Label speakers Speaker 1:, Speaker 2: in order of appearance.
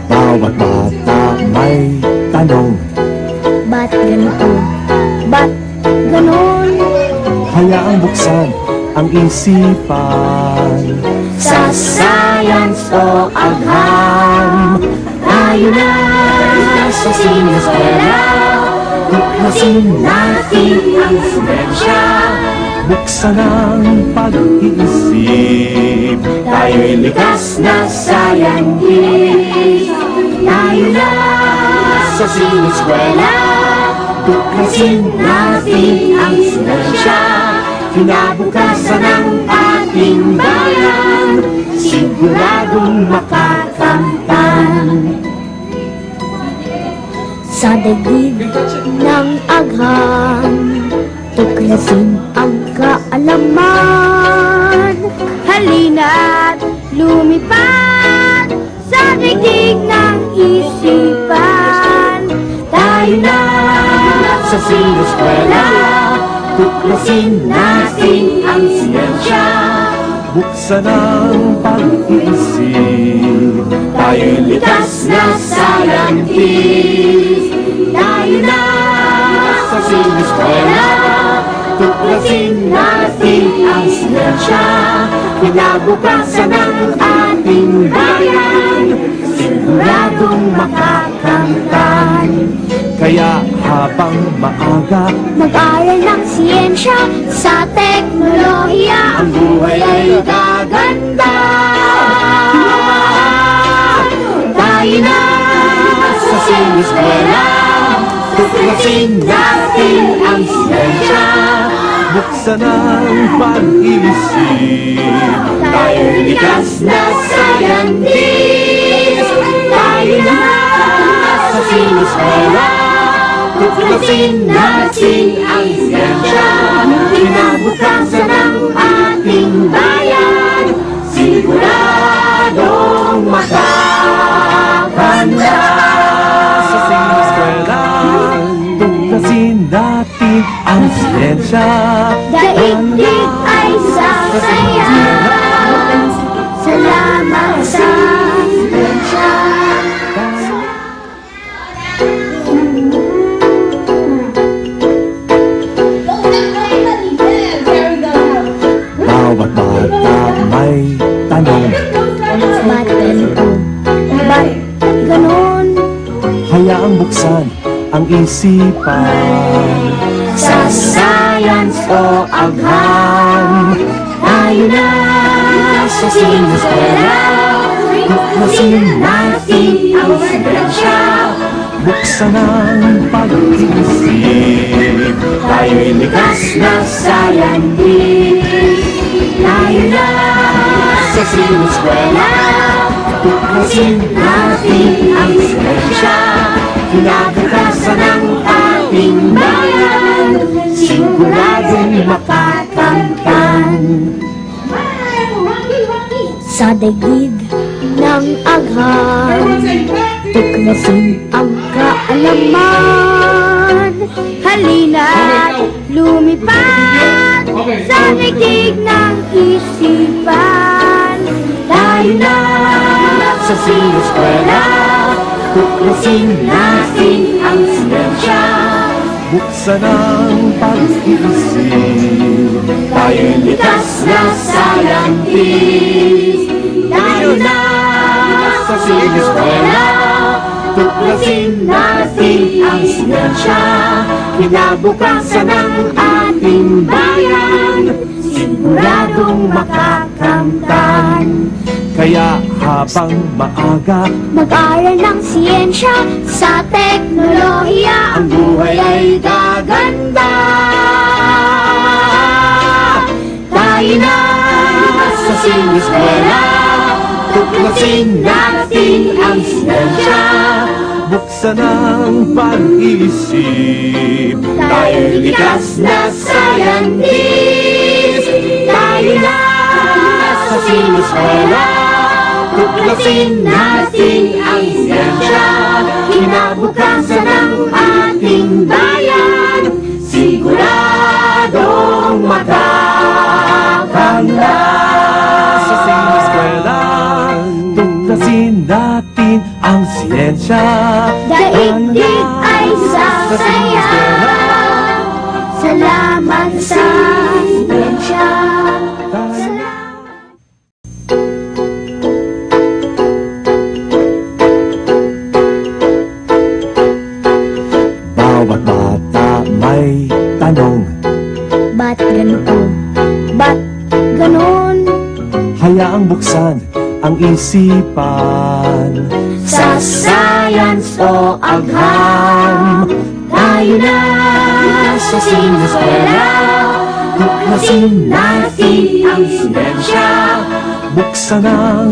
Speaker 1: Bawat bata may tanong,
Speaker 2: Ba't ganito? Ba't ganon?
Speaker 1: hayaang buksan ang isipan.
Speaker 2: Sa science o agham, tayo na sa sineskwela. Tuklasin natin ang siyensya.
Speaker 1: Buksan ang pag-iisip,
Speaker 2: Tayo'y likas na scientist. Tayo na sa sineskwela. Tuklasin natin ang siyensya. Kinabukasan ng ating bayan, siguradong makakamtan. Sa daigdig ng agham, tuklasin ang kaalaman. Halina't lumipad sa daigdig ng isipan. Tayo na sa sineskwela. Tuklasin natin ang siyensya.
Speaker 1: buksan ang pag-iisip.
Speaker 2: Tayo'y likas na scientist. Tayo na sa sineskwela. Tuklasin natin ang siyensya. Kinabukasan ng ating bayan, siguradong makakamtan.
Speaker 1: Kaya habang maaga,
Speaker 2: Mag-aral ng siyensya sa teknolohiya, ang buhay ay gaganda. Tayo na sa sineskwela. Tuklasin natin ang siyensya.
Speaker 1: buksan ang pag-iisip.
Speaker 2: Tayo'y likas na scientist. Tayo na sa sineskwela. Tuklasin natin ang siyensya. Kinabukasan ng ating bayan, siguradong makakanda.
Speaker 1: Sa sineskwela, tuklasin natin ang siyensya.
Speaker 2: Daigdig ay sasaya. Salamat sa siyensya.
Speaker 1: Bawat bata may tanong,
Speaker 2: Ba't ganito? Ba't ganon?
Speaker 1: hayaang buksan ang isipan.
Speaker 2: Sa science o agham, tayo na sa sineskwela. Tuklasin natin ang siyensya.
Speaker 1: Buksan ang pag-iisip.
Speaker 2: Tayo'y likas na scientist. Tayo na sa sineskwela. Tuklasin natin ang siyensya. Kinabukasan ng ating bayan, siguradong makakamtan. Sa daigdig ng agham, tuklasin ang kaalaman. Halina't lumipad sa daigdig ng isipan. Tayo na sa sineskwela. Tuklasin natin ang siyensya.
Speaker 1: Buksan ang pag-iisip.
Speaker 2: Tayo'y likas na scientist. Tayo na sa sineskwela. Tuklasin natin ang siyensya. Kinabukasan ng ating bayan, siguradong makakamtan.
Speaker 1: Kaya habang maaga,
Speaker 2: Mag-aral ng siyensya sa teknolohiya, ang buhay ay gaganda. Tayo na sa sineskwela. Tuklasin natin ang siyensya.
Speaker 1: buksan ang pag-iisip.
Speaker 2: Tayo'y likas na scientist. Tayo na sa sineskwela. Tuklasin natin ang siyensya. Kinabukasan ng ating bayan, siguradong mata. Tuklasan sa siyensya.
Speaker 1: Bawat bata may tanong,
Speaker 2: Ba't ganito? Ba't ganon?
Speaker 1: hayaang buksan ang isipan.
Speaker 2: Sa science o agham, tayo na sa sinueskwela. Tuklasin natin ang siyensya.
Speaker 1: Buksan ang